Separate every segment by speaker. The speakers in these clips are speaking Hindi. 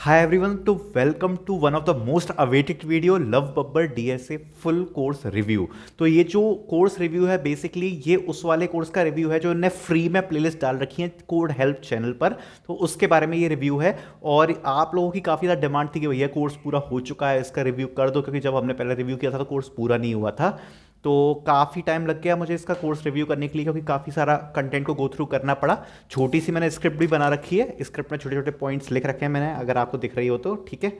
Speaker 1: Hi everyone, to welcome to one of the most awaited video love Babbar DSA full course review. तो ये जो कोर्स रिव्यू है बेसिकली ये उस वाले कोर्स का रिव्यू है जो इन्हें फ्री में प्लेलिस्ट डाल रखी है कोड हेल्प चैनल पर। तो उसके बारे में ये रिव्यू है और आप लोगों की काफ़ी ज़्यादा डिमांड थी कि भैया कोर्स पूरा हो चुका है, इसका रिव्यू कर दो, क्योंकि जब हमने पहले रिव्यू किया था तो कोर्स पूरा नहीं हुआ था। तो काफ़ी टाइम लग गया मुझे इसका कोर्स रिव्यू करने के लिए, क्योंकि काफ़ी सारा कंटेंट को गो थ्रू करना पड़ा। छोटी सी मैंने स्क्रिप्ट भी बना रखी है, स्क्रिप्ट में छोटे छोटे पॉइंट्स लिख रखे हैं मैंने, अगर आपको दिख रही हो तो ठीक है।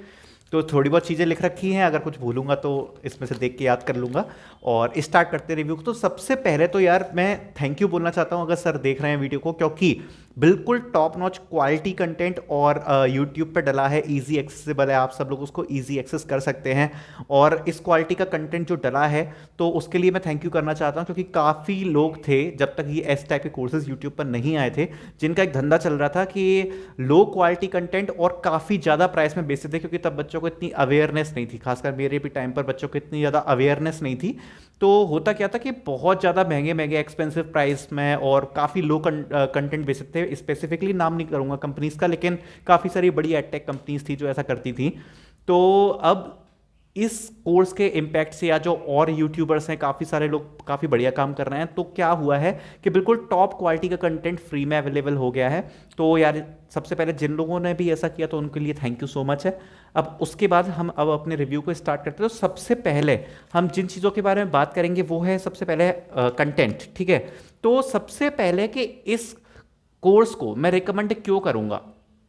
Speaker 1: तो थोड़ी बहुत चीज़ें लिख रखी हैं, अगर कुछ भूलूंगा तो इसमें से देख के याद कर लूंगा। और स्टार्ट करते हैं रिव्यू को। तो सबसे पहले तो यार मैं थैंक यू बोलना चाहता हूँ अगर सर देख रहे हैं वीडियो को, क्योंकि बिल्कुल टॉप नॉच क्वालिटी कंटेंट और यूट्यूब पे डला है, इजी एक्सेसिबल है, आप सब लोग उसको इजी एक्सेस कर सकते हैं। और इस क्वालिटी का कंटेंट जो डला है तो उसके लिए मैं थैंक यू करना चाहता हूँ, क्योंकि काफ़ी लोग थे जब तक ये इस टाइप के कोर्सेज यूट्यूब पर नहीं आए थे, जिनका एक धंधा चल रहा था कि लो क्वालिटी कंटेंट और काफ़ी ज़्यादा प्राइस में बेचते थे, क्योंकि तब बच्चों को इतनी अवेयरनेस नहीं थी, खासकर मेरे भी टाइम पर बच्चों को इतनी ज़्यादा अवेयरनेस नहीं थी। तो होता क्या था कि बहुत ज़्यादा महंगे महंगे एक्सपेंसिव प्राइस में और काफ़ी लो कंटेंट बेचते थे। स्पेसिफिकली नाम नहीं करूँगा कंपनीज का, लेकिन काफ़ी सारी बड़ी एडटेक कंपनीज थी जो ऐसा करती थी। तो अब इस कोर्स के इम्पैक्ट से या जो और यूट्यूबर्स हैं, काफ़ी सारे लोग काफ़ी बढ़िया काम कर रहे हैं, तो क्या हुआ है कि बिल्कुल टॉप क्वालिटी का कंटेंट फ्री में अवेलेबल हो गया है। तो यार सबसे पहले जिन लोगों ने भी ऐसा किया तो उनके लिए थैंक यू सो मच है। अब उसके बाद हम अब अपने रिव्यू को स्टार्ट करते हैं। तो सबसे पहले हम जिन चीज़ों के बारे में बात करेंगे वो है सबसे पहले कंटेंट, ठीक है। तो सबसे पहले कि इस कोर्स को मैं रिकमेंड क्यों करूंगा,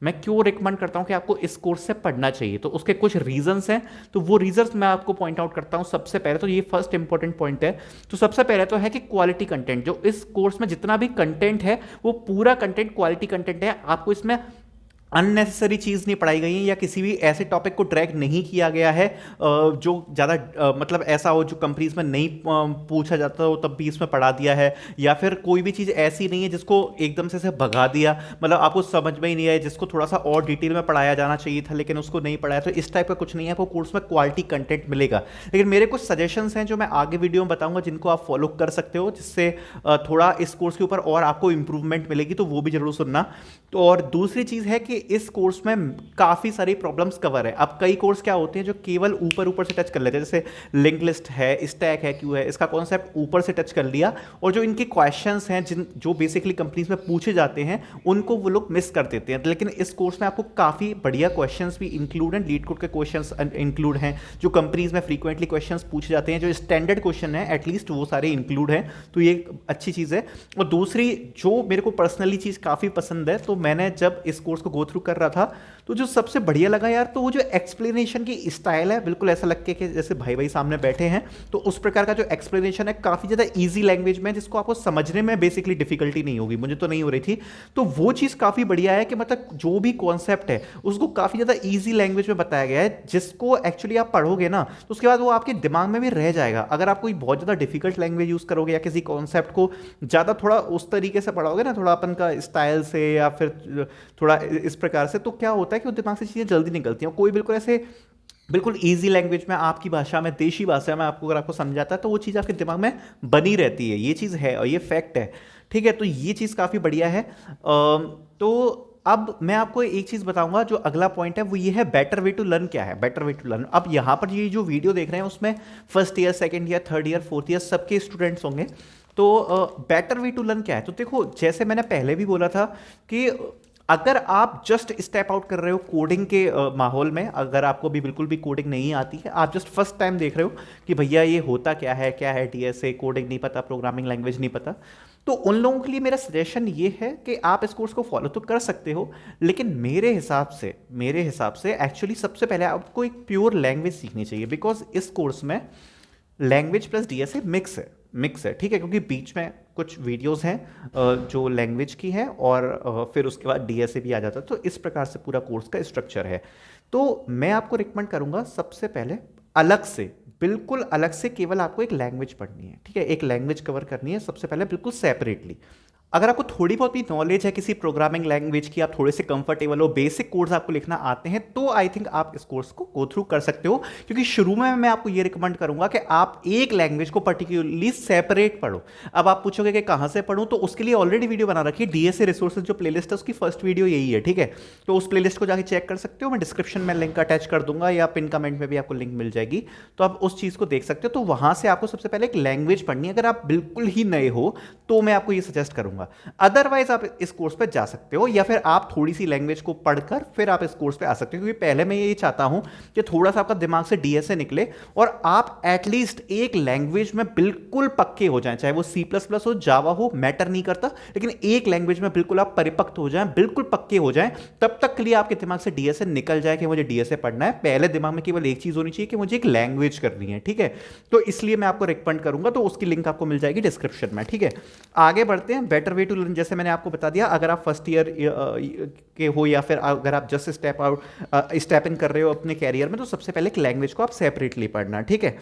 Speaker 1: मैं क्यों रिकमेंड करता हूं कि आपको इस कोर्स से पढ़ना चाहिए, तो उसके कुछ रीजंस हैं। तो वो रीजंस मैं आपको पॉइंट आउट करता हूं। सबसे पहले तो ये फर्स्ट इंपॉर्टेंट पॉइंट है। तो सबसे पहले तो है कि क्वालिटी कंटेंट, जो इस कोर्स में जितना भी कंटेंट है वो पूरा कंटेंट क्वालिटी कंटेंट है। आपको इसमें अननेसेसरी चीज़ नहीं पढ़ाई गई है या किसी भी ऐसे टॉपिक को ड्रैग नहीं किया गया है जो ज़्यादा मतलब ऐसा हो जो कंपनीज में नहीं पूछा जाता हो तब भी इसमें पढ़ा दिया है, या फिर कोई भी चीज़ ऐसी नहीं है जिसको एकदम से भगा दिया, मतलब आपको समझ में ही नहीं आया, जिसको थोड़ा सा और डिटेल में पढ़ाया जाना चाहिए था लेकिन उसको नहीं पढ़ाया। तो इस टाइप का कुछ नहीं है, आपको कोर्स में क्वालिटी कंटेंट मिलेगा। लेकिन मेरे कुछ सजेशंस हैं जो मैं आगे वीडियो में बताऊंगा, जिनको आप फॉलो कर सकते हो, जिससे थोड़ा इस कोर्स के ऊपर और आपको इंप्रूवमेंट मिलेगी, तो वो भी जरूर सुनना। तो और दूसरी चीज़ है कि इस कोर्स में काफ़ी सारी प्रॉब्लम्स कवर है। अब कई कोर्स क्या होते हैं जो केवल ऊपर ऊपर से टच कर लेते हैं, जैसे लिंक लिस्ट है, स्टैक है, क्यों है, इसका कॉन्सेप्ट ऊपर से टच कर लिया, और जो इनके क्वेश्चंस हैं जो बेसिकली कंपनीज में पूछे जाते हैं उनको वो लोग मिस कर देते हैं। लेकिन इस कोर्स में आपको काफ़ी बढ़िया क्वेश्चंस भी इंक्लूड हैं, लीड कोड के क्वेश्चंस इंक्लूड हैं, जो कंपनीज में फ्रीक्वेंटली क्वेश्चंस पूछे जाते हैं, जो स्टैंडर्ड क्वेश्चन है एटलीस्ट वो सारे इंक्लूड हैं। तो ये अच्छी चीज़ है। और दूसरी जो मेरे को पर्सनली चीज़ काफ़ी पसंद है, तो मैंने जब इस कोर्स को गो थ्रू कर रहा था तो जो सबसे बढ़िया लगा यार, तो वो जो एक्सप्लेनेशन की स्टाइल है, बिल्कुल ऐसा लग के कि जैसे भाई भाई सामने बैठे हैं। तो उस प्रकार का जो एक्सप्लेनेशन है काफ़ी ज़्यादा ईजी लैंग्वेज में, जिसको आपको समझने में बेसिकली डिफिकल्टी नहीं होगी, मुझे तो नहीं हो रही थी। तो वो चीज़ काफ़ी बढ़िया है कि मतलब जो भी कॉन्सेप्ट है उसको काफ़ी ज़्यादा ईजी लैंग्वेज में बताया गया है, जिसको एक्चुअली आप पढ़ोगे ना तो उसके बाद वो आपके दिमाग में भी रह जाएगा। अगर आप कोई बहुत ज़्यादा डिफिकल्ट लैंग्वेज यूज़ करोगे या किसी कॉन्सेप्ट को ज़्यादा थोड़ा उस तरीके से पढ़ाओगे ना, थोड़ा अपन का स्टाइल से या फिर थोड़ा इस प्रकार से, तो क्या होता है कि वो दिमाग से चीज़ें जल्दी निकलती हैं। कोई बिल्कुल ऐसे बिल्कुल ईजी लैंग्वेज में आपकी भाषा में, देशी भाषा में आपको अगर आपको समझाता है तो वो चीज़ आपके दिमाग में बनी रहती है। ये चीज़ है और ये फैक्ट है, ठीक है। तो ये चीज़ काफ़ी बढ़िया है। तो अब मैं आपको एक चीज़ बताऊंगा, जो अगला पॉइंट है वो ये है बेटर वे टू लर्न। क्या है बेटर वे टू लर्न? अब यहाँ पर ये जो वीडियो देख रहे हैं उसमें first year, second year, third year, fourth year सबके स्टूडेंट्स होंगे। तो बेटर वे टू लर्न क्या है? तो देखो, जैसे मैंने पहले भी बोला था कि अगर आप जस्ट स्टेप आउट कर रहे हो कोडिंग के माहौल में, अगर आपको भी बिल्कुल भी कोडिंग नहीं आती है, आप जस्ट फर्स्ट टाइम देख रहे हो कि भैया ये होता क्या है डीएसए, कोडिंग नहीं पता, प्रोग्रामिंग लैंग्वेज नहीं पता, तो उन लोगों के लिए मेरा सजेशन ये है कि आप इस कोर्स को फॉलो तो कर सकते हो, लेकिन मेरे हिसाब से एक्चुअली सबसे पहले आपको एक प्योर लैंग्वेज सीखनी चाहिए। बिकॉज इस कोर्स में लैंग्वेज प्लस डीएसए मिक्स है, ठीक है, क्योंकि बीच में कुछ वीडियोस हैं जो लैंग्वेज की है और फिर उसके बाद डीएसए भी आ जाता है। तो इस प्रकार से पूरा कोर्स का स्ट्रक्चर है। तो मैं आपको रिकमेंड करूंगा सबसे पहले अलग से, बिल्कुल अलग से केवल आपको एक लैंग्वेज पढ़नी है, ठीक है, एक लैंग्वेज कवर करनी है सबसे पहले बिल्कुल सेपरेटली। अगर आपको थोड़ी बहुत भी नॉलेज है किसी प्रोग्रामिंग लैंग्वेज की, आप थोड़े से कंफर्टेबल हो, बेसिक कोड्स आपको लिखना आते हैं, तो आई थिंक आप इस कोर्स को गो थ्रू कर सकते हो। क्योंकि शुरू में मैं आपको ये रिकमेंड करूंगा कि आप एक लैंग्वेज को पर्टिकुलरली सेपरेट पढ़ो। अब आप पूछोगे कि कहां से पढ़ूं, तो उसके लिए ऑलरेडी वीडियो बना रखी है, डीएसए रिसोर्सेज जो प्लेलिस्ट है उसकी फर्स्ट वीडियो यही है, ठीक है। तो उस प्लेलिस्ट को जाके चेक कर सकते हो, मैं डिस्क्रिप्शन में लिंक अटैच कर दूंगा या पिन कमेंट में भी आपको लिंक मिल जाएगी, तो आप उस चीज को देख सकते हो। तो वहां से आपको सबसे पहले एक लैंग्वेज पढ़नी है। अगर आप बिल्कुल ही नए हो तो मैं आपको ये सजेस्ट करूंगा। अदरवाइज आप इस कोर्स पे जा सकते हो, या फिर आप थोड़ी सी लैंग्वेज को पढ़कर फिर आप इस कोर्स पे आ सकते हो। क्योंकि पहले मैं ये चाहता हूं कि थोड़ा सा आपका दिमाग से डीएसए निकले और आप एटलीस्ट एक लैंग्वेज में बिल्कुल पक्के हो जाएं, चाहे वो सी प्लस प्लस हो, जावा हो, मैटर नहीं करता, लेकिन एक लैंग्वेज में बिल्कुल आप परिपक्व हो जाएं, बिल्कुल पक्के हो जाएं। तब तक के लिए आपके दिमाग से डीएसए निकल जाए कि मुझे डीएसए पढ़ना है, पहले दिमाग में केवल एक चीज होनी चाहिए कि मुझे एक लैंग्वेज करनी है, ठीक है। तो इसलिए मैं आपको रिकमेंड करूंगा, तो उसकी लिंक आपको मिल जाएगी डिस्क्रिप्शन में, ठीक है। आगे बढ़ते हैं। बेटर वे टू लर्न, जैसे मैंने आपको बता दिया, अगर आप फर्स्ट ईयर के हो या फिर अगर आप जस्ट स्टेप इन कर रहे हो अपने कैरियर में, तो सबसे पहले एक लैंग्वेज को आप सेपरेटली पढ़ना, ठीक है।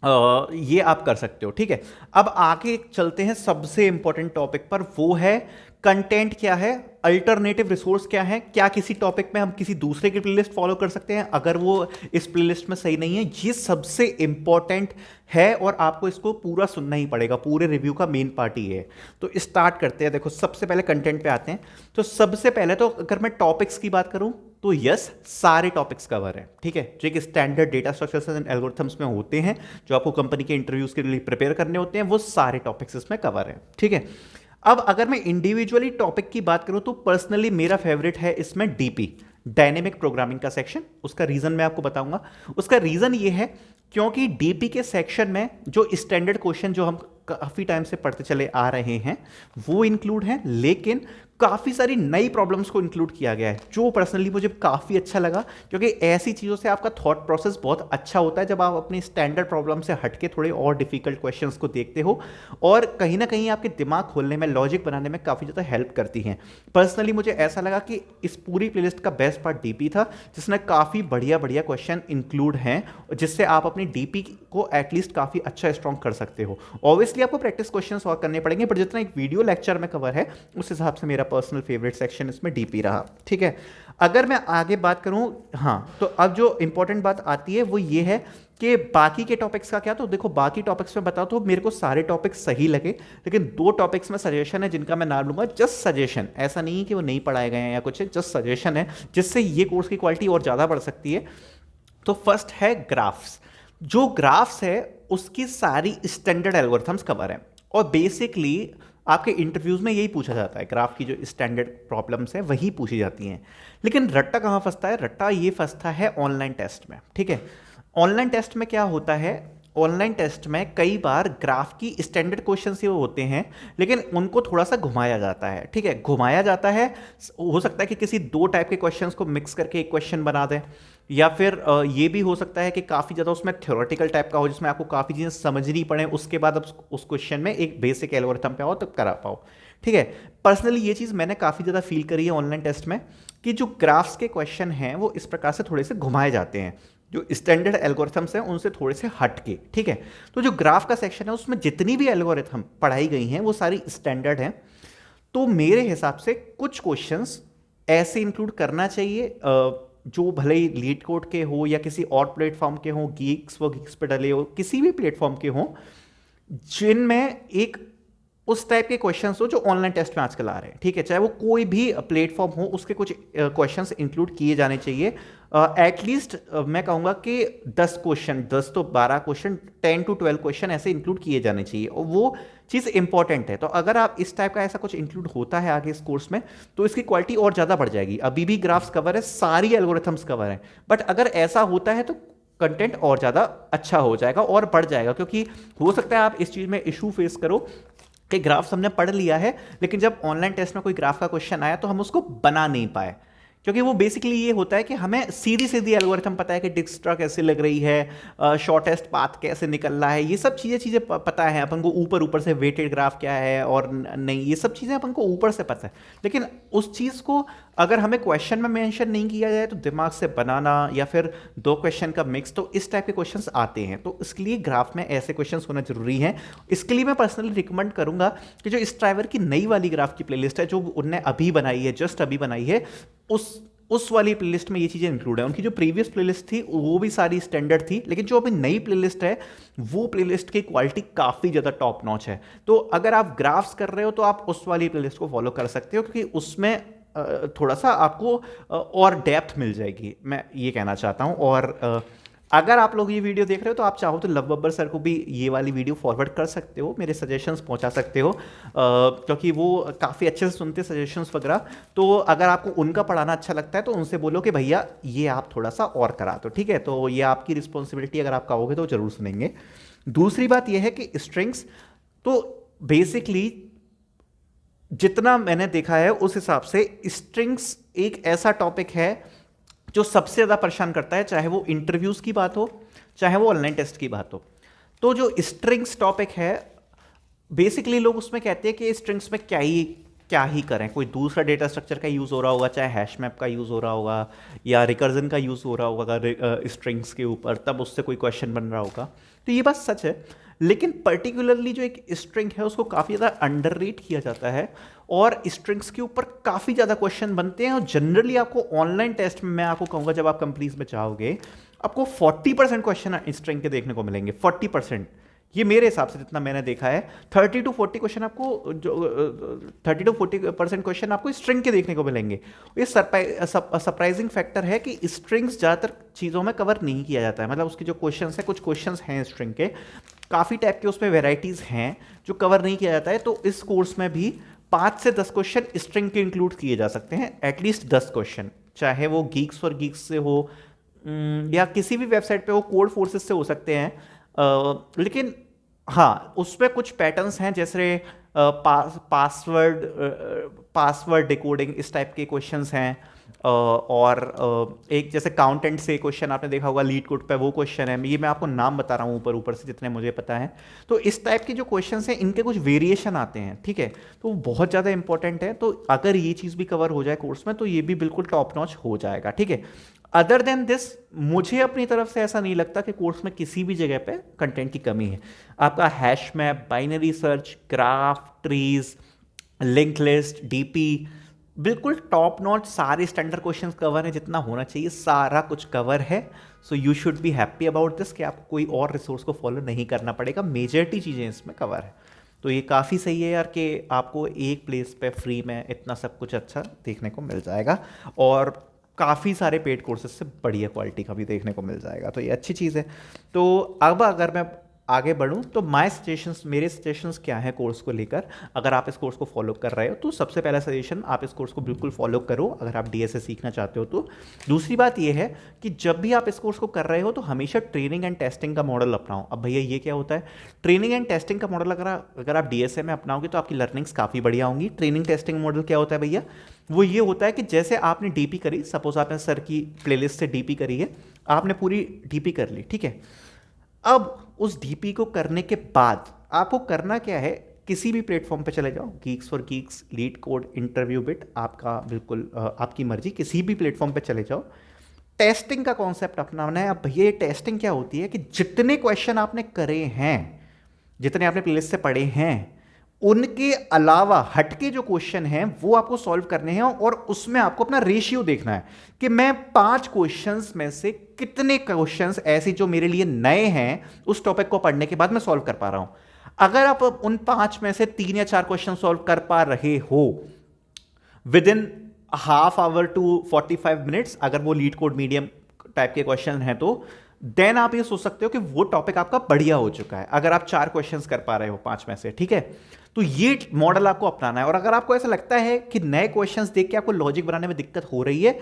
Speaker 1: ये आप कर सकते हो, ठीक है। अब आगे चलते हैं सबसे इंपॉर्टेंट टॉपिक पर, वो है कंटेंट क्या है, अल्टरनेटिव रिसोर्स क्या है, क्या किसी टॉपिक में हम किसी दूसरे की प्लेलिस्ट फॉलो कर सकते हैं अगर वो इस प्लेलिस्ट में सही नहीं है। ये सबसे इंपॉर्टेंट है और आपको इसको पूरा सुनना ही पड़ेगा, पूरे रिव्यू का मेन पार्ट ही है। तो स्टार्ट करते हैं। देखो, सबसे पहले कंटेंट पे आते हैं। तो सबसे पहले तो अगर मैं टॉपिक्स की बात करूं तो यस, सारे टॉपिक्स कवर है, ठीक है, जो एक standard data structures and algorithms में होते हैं, जो आपको कंपनी के इंटरव्यूज के लिए प्रिपेयर करने होते हैं, वो सारे टॉपिक्स इसमें कवर है, ठीक है। अब अगर मैं इंडिविजुअली टॉपिक की बात करूं तो पर्सनली मेरा फेवरेट है इसमें डीपी, डायनेमिक प्रोग्रामिंग का सेक्शन। उसका रीजन मैं आपको बताऊंगा। उसका रीजन ये है क्योंकि डीपी के सेक्शन में जो स्टैंडर्ड क्वेश्चन जो हम काफी टाइम से पढ़ते चले आ रहे हैं वो इंक्लूड हैं, लेकिन काफी सारी नई प्रॉब्लम्स को इंक्लूड किया गया है, जो पर्सनली मुझे काफी अच्छा लगा। क्योंकि ऐसी चीजों से आपका थॉट प्रोसेस बहुत अच्छा होता है जब आप अपनी स्टैंडर्ड प्रॉब्लम से हटके थोड़े और डिफिकल्ट क्वेश्चंस को देखते हो, और कहीं ना कहीं आपके दिमाग खोलने में, लॉजिक बनाने में काफी ज्यादा हेल्प करती हैं। पर्सनली मुझे ऐसा लगा कि इस पूरी प्लेलिस्ट का बेस्ट पार्ट डीपी था, जिसमें काफी बढ़िया बढ़िया क्वेश्चन इंक्लूड हैं, जिससे आप अपनी डीपी को एटलीस्ट काफी अच्छा स्ट्रॉन्ग कर सकते हो। ऑब्वियसली आपको प्रैक्टिस क्वेश्चंस और करने पड़ेंगे, पर जितना एक वीडियो लेक्चर में कवर है उस हिसाब से मेरा पर्सनल फेवरेट सेक्शन इसमें डीपी रहा, ठीक है। अगर मैं आगे बात करूं, हाँ, तो अब जो इंपॉर्टेंट बात आती है वो ये है कि बाकी के टॉपिक्स का क्या। तो देखो, बाकी टॉपिक्स में बताओ तो मेरे को सारे टॉपिक्स सही लगे, लेकिन दो टॉपिक्स में सजेशन है जिनका मैं नाम लूंगा, जस्ट सजेशन, ऐसा नहीं है कि वो नहीं पढ़ाए गए हैं या कुछ है, जस्ट सजेशन है जिससे ये कोर्स की क्वालिटी और ज़्यादा बढ़ सकती है। तो फर्स्ट है ग्राफ्स। जो ग्राफ्स है उसकी सारी स्टैंडर्ड एल्गोरिथम्स कवर है, और बेसिकली आपके इंटरव्यूज में यही पूछा जाता है, ग्राफ की जो स्टैंडर्ड प्रॉब्लम्स है वही पूछी जाती हैं। लेकिन रट्टा कहाँ फंसता है? रट्टा ये फंसता है ऑनलाइन टेस्ट में, ठीक है। ऑनलाइन टेस्ट में क्या होता है, ऑनलाइन टेस्ट में कई बार ग्राफ की स्टैंडर्ड क्वेश्चन ही होते हैं, लेकिन उनको थोड़ा सा घुमाया जाता है, ठीक है। घुमाया जाता है, हो सकता है कि किसी दो टाइप के क्वेश्चंस को मिक्स करके एक क्वेश्चन बना दें, या फिर ये भी हो सकता है कि काफ़ी ज़्यादा उसमें थ्योरेटिकल टाइप का हो, जिसमें आपको काफ़ी चीज़ें समझनी पड़े, उसके बाद अब उस क्वेश्चन में एक बेसिक एल्गोरिथम पे आओ तब करा पाओ, ठीक है। पर्सनली ये चीज़ मैंने काफ़ी ज़्यादा फील करी है ऑनलाइन टेस्ट में, कि जो ग्राफ्स के क्वेश्चन हैं वो इस प्रकार से थोड़े से घुमाए जाते हैं, जो स्टैंडर्ड एल्गोरिथम्स हैं उनसे थोड़े से हट के, ठीक है। तो जो ग्राफ का सेक्शन है उसमें जितनी भी एल्गोरिथम पढ़ाई गई हैं वो सारी स्टैंडर्ड हैं। तो मेरे हिसाब से कुछ क्वेश्चंस ऐसे इंक्लूड करना चाहिए जो भले ही लीड कोड के हो या किसी और प्लेटफॉर्म के हो, गीक्स वो गीक्स पे डले हो, किसी भी प्लेटफॉर्म के हो, जिनमें एक उस टाइप के क्वेश्चंस हो जो ऑनलाइन टेस्ट में आजकल आ रहे हैं, ठीक है। चाहे वो कोई भी प्लेटफॉर्म हो, उसके कुछ क्वेश्चंस इंक्लूड किए जाने चाहिए। एटलीस्ट मैं कहूँगा कि 10 क्वेश्चन, 10 तो 12 क्वेश्चन, 10 to 12 क्वेश्चन ऐसे इंक्लूड किए जाने चाहिए, और वो चीज़ इंपॉर्टेंट है। तो अगर आप इस टाइप का ऐसा कुछ इंक्लूड होता है आगे इस कोर्स में, तो इसकी क्वालिटी और ज़्यादा बढ़ जाएगी। अभी भी ग्राफ्स कवर है, सारी एल्गोरिथम्स कवर है, बट अगर ऐसा होता है तो कंटेंट और ज़्यादा अच्छा हो जाएगा और बढ़ जाएगा। क्योंकि हो सकता है आप इस चीज़ में इशू फेस करो कि ग्राफ्स हमने पढ़ लिया है, लेकिन जब ऑनलाइन टेस्ट में कोई ग्राफ का क्वेश्चन आया तो हम उसको बना नहीं पाए। क्योंकि वो बेसिकली ये होता है कि हमें सीधी सीधी एल्गोरिथम पता है कि डिक्स्ट्रा कैसे लग रही है, शॉर्टेस्ट पाथ कैसे निकल रहा है, ये सब चीज़ें पता है अपन को, ऊपर ऊपर से वेटेड ग्राफ क्या है और नहीं, ये सब चीज़ें अपन को ऊपर से पता है। लेकिन उस चीज़ को अगर हमें क्वेश्चन में मेंशन नहीं किया जाए तो दिमाग से बनाना या फिर दो क्वेश्चन का मिक्स, तो इस टाइप के क्वेश्चंस आते हैं। तो इसके लिए ग्राफ में ऐसे क्वेश्चंस होना जरूरी है। इसके लिए मैं पर्सनली रिकमेंड करूंगा कि जो इस ड्राइवर की नई वाली ग्राफ की प्लेलिस्ट है जो उनने अभी बनाई है, जस्ट अभी बनाई है, उस वाली प्लेलिस्ट में ये चीज़ें इंक्लूड है। उनकी जो प्रीवियस प्लेलिस्ट थी वो भी सारी स्टैंडर्ड थी, लेकिन जो अभी नई प्लेलिस्ट है वो प्लेलिस्ट की क्वालिटी काफ़ी ज़्यादा टॉप नॉच है। तो अगर आप ग्राफ्स कर रहे हो तो आप उस वाली प्लेलिस्ट को फॉलो कर सकते हो, क्योंकि उसमें थोड़ा सा आपको और डेप्थ मिल जाएगी, मैं ये कहना चाहता हूँ। और अगर आप लोग ये वीडियो देख रहे हो तो आप चाहो तो लव बब्बर सर को भी ये वाली वीडियो फॉरवर्ड कर सकते हो, मेरे सजेशंस पहुंचा सकते हो, क्योंकि वो काफ़ी अच्छे से सुनते सजेशंस वगैरह। तो अगर आपको उनका पढ़ाना अच्छा लगता है तो उनसे बोलो कि भैया ये आप थोड़ा सा और करा दो, ठीक है। तो ये आपकी रिस्पॉन्सिबिलिटी, अगर आप कहोगे तो जरूर सुनेंगे। दूसरी बात ये है कि स्ट्रिंग्स, तो बेसिकली जितना मैंने देखा है उस हिसाब से स्ट्रिंग्स एक ऐसा टॉपिक है जो सबसे ज़्यादा परेशान करता है, चाहे वो इंटरव्यूज़ की बात हो, चाहे वो ऑनलाइन टेस्ट की बात हो। तो जो स्ट्रिंग्स टॉपिक है, बेसिकली लोग उसमें कहते हैं कि स्ट्रिंग्स में क्या ही करें, कोई दूसरा डेटा स्ट्रक्चर का यूज़ हो रहा होगा, चाहे हैश मैप का यूज़ हो रहा होगा या रिकर्जन का यूज़ हो रहा होगा स्ट्रिंग्स के ऊपर, तब उससे कोई क्वेश्चन बन रहा होगा। तो ये बात सच है, लेकिन पर्टिकुलरली जो एक स्ट्रिंग है उसको काफ़ी ज़्यादा अंडररेट किया जाता है, और स्ट्रिंग्स के ऊपर काफ़ी ज़्यादा क्वेश्चन बनते हैं। और जनरली आपको ऑनलाइन टेस्ट में, मैं आपको कहूँगा जब आप कंपनीज में चाहोगे, आपको 40% क्वेश्चन स्ट्रिंग के देखने को मिलेंगे। 40%, ये मेरे हिसाब से जितना मैंने देखा है, 30 to 40 क्वेश्चन आपको, जो 30 to 40% क्वेश्चन आपको स्ट्रिंग के देखने को मिलेंगे। ये सरप्राइजिंग फैक्टर है कि स्ट्रिंग्स ज़्यादातर चीज़ों में कवर नहीं किया जाता है। मतलब उसके जो क्वेश्चंस हैं, कुछ क्वेश्चंस हैं स्ट्रिंग के, काफ़ी टाइप के उसमें वेराइटीज़ हैं जो कवर नहीं किया जाता है। तो इस कोर्स में भी 5 से 10 क्वेश्चन स्ट्रिंग के इंक्लूड किए जा सकते हैं, एटलीस्ट 10 क्वेश्चन, चाहे वो गीक्स फॉर गीक्स से हो या किसी भी वेबसाइट पे वो कोड फोर्सेस से हो सकते हैं। लेकिन हाँ, उसमें कुछ पैटर्न्स हैं, जैसे पासवर्ड डिकोडिंग, इस टाइप के क्वेश्चंस हैं। और एक जैसे काउंटेंट से क्वेश्चन आपने देखा होगा, लीड कोड पे वो क्वेश्चन है। ये मैं आपको नाम बता रहा हूँ ऊपर ऊपर से जितने मुझे पता है। तो इस टाइप के जो क्वेश्चंस हैं, इनके कुछ वेरिएशन आते हैं, ठीक है। तो वो बहुत ज़्यादा इंपॉर्टेंट है। तो अगर ये चीज़ भी कवर हो जाए कोर्स में तो ये भी बिल्कुल टॉप नॉच हो जाएगा, ठीक है। अदर देन दिस, मुझे अपनी तरफ से ऐसा नहीं लगता कि कोर्स में किसी भी जगह पे कंटेंट की कमी है। आपका hash map, binary search, graph, trees, link list, DP, बिल्कुल टॉप नॉच सारे स्टैंडर्ड क्वेश्चंस कवर है, जितना होना चाहिए सारा कुछ कवर है। So you should be happy about this कि आपको कोई और रिसोर्स को फॉलो नहीं करना पड़ेगा, मेजॉरिटी चीज़ें इसमें कवर है। तो ये काफ़ी सही है यार कि आपको एक प्लेस पे फ्री में इतना सब कुछ अच्छा देखने को मिल जाएगा, और काफ़ी सारे पेड कोर्सेज से बढ़िया क्वालिटी का भी देखने को मिल जाएगा। तो ये अच्छी चीज़ है। तो अब अगर मैं आगे बढ़ूं तो मेरे सजेशंस क्या है कोर्स को लेकर, अगर आप इस कोर्स को फॉलो कर रहे हो तो सबसे पहला सजेशन, आप इस कोर्स को बिल्कुल फॉलो करो अगर आप डीएसए सीखना चाहते हो तो। दूसरी बात यह है कि जब भी आप इस कोर्स को कर रहे हो तो हमेशा ट्रेनिंग एंड टेस्टिंग का मॉडल अपनाओ। अब भैया ये क्या होता है? ट्रेनिंग एंड टेस्टिंग का मॉडल अगर आप डीएसए में अपनाओगे तो आपकी लर्निंग्स काफ़ी बढ़िया होंगी। ट्रेनिंग टेस्टिंग मॉडल क्या होता है भैया? वो ये होता है कि जैसे आपने डीपी करी, सपोज आपने सर की प्लेलिस्ट से डीपी करी है, आपने पूरी डीपी कर ली, ठीक है। अब उस डीपी को करने के बाद आपको करना क्या है, किसी भी प्लेटफॉर्म पे चले जाओ, Geeks for Geeks, leet code, interview bit, आपका बिल्कुल आपकी मर्जी, किसी भी प्लेटफॉर्म पे चले जाओ। टेस्टिंग का कॉन्सेप्ट अपनाना है। अब भैया ये टेस्टिंग क्या होती है कि जितने क्वेश्चन आपने करे हैं, जितने आपने प्लेलिस्ट से पढ़े हैं, उनके अलावा हटके जो क्वेश्चन हैं वो आपको सॉल्व करने हैं, और उसमें आपको अपना रेशियो देखना है कि मैं 5 क्वेश्चंस में से कितने क्वेश्चंस ऐसे जो मेरे लिए नए हैं उस टॉपिक को पढ़ने के बाद मैं सॉल्व कर पा रहा हूं। अगर आप उन 5 में से 3 या 4 क्वेश्चन सॉल्व कर पा रहे हो within half hour to 45 minutes, अगर वो लीड कोड मीडियम टाइप के क्वेश्चन हैं, तो देन आप ये सोच सकते हो कि वो टॉपिक आपका बढ़िया हो चुका है, अगर आप 4 क्वेश्चंस कर पा रहे हो 5 में से, ठीक है। तो ये मॉडल आपको अपनाना है। और अगर आपको ऐसा लगता है कि नए क्वेश्चंस देख के आपको लॉजिक बनाने में दिक्कत हो रही है,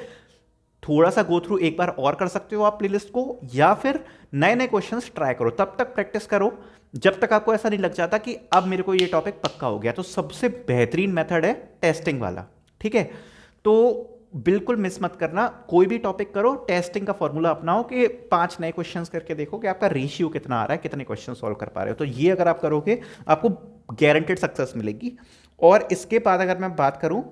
Speaker 1: थोड़ा सा गो थ्रू एक बार और कर सकते हो आप प्लेलिस्ट को, या फिर नए नए क्वेश्चंस ट्राई करो, तब तक प्रैक्टिस करो जब तक आपको ऐसा नहीं लग जाता कि अब मेरे को ये टॉपिक पक्का हो गया। तो सबसे बेहतरीन मेथड है टेस्टिंग वाला, ठीक है। तो बिल्कुल मिस मत करना, कोई भी टॉपिक करो, टेस्टिंग का फॉर्मूला अपनाओ कि 5 नए क्वेश्चंस करके देखो कि आपका रेशियो कितना आ रहा है, कितने क्वेश्चन सॉल्व कर पा रहे हो। तो ये अगर आप करोगे आपको गारंटेड सक्सेस मिलेगी। और इसके बाद अगर मैं बात करूं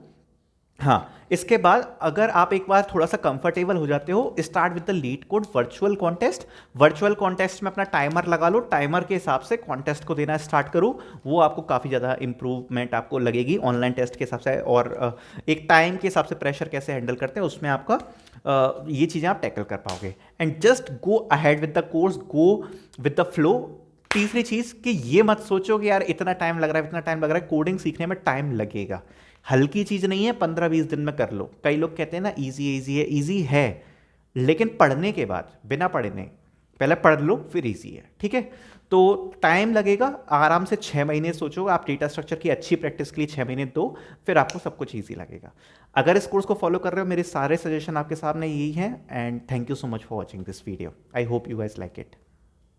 Speaker 1: हाँ, इसके बाद अगर आप एक बार थोड़ा सा कंफर्टेबल हो जाते हो, start with the leet code virtual contest. Virtual contest में अपना टाइमर लगा लो, टाइमर के हिसाब से कॉन्टेस्ट को देना स्टार्ट करो। वो आपको काफ़ी ज़्यादा इंप्रूवमेंट आपको लगेगी ऑनलाइन टेस्ट के हिसाब से, और एक टाइम के हिसाब से प्रेशर कैसे हैंडल करते हैं उसमें आपका ये चीज़ें आप टैकल कर पाओगे। And just go ahead with the course, go with the flow. तीसरी चीज़ कि ये मत सोचो कि यार इतना टाइम लग रहा है, इतना टाइम लग रहा है। कोडिंग सीखने में टाइम लगेगा, हल्की चीज़ नहीं है, 15-20 दिन में कर लो। कई लोग कहते हैं ना इजी इजी है, इजी है लेकिन पढ़ने के बाद, बिना पढ़ने, पहले पढ़ लो फिर इजी है, ठीक है। तो टाइम लगेगा, आराम से 6 महीने सोचो आप डेटा स्ट्रक्चर की अच्छी प्रैक्टिस के लिए 6 महीने दो, फिर आपको सब कुछ ईजी लगेगा। अगर इस कोर्स को फॉलो कर रहे हो, मेरे सारे सजेशन आपके सामने यही हैं। And thank you so much for watching this video. I hope you guys like it.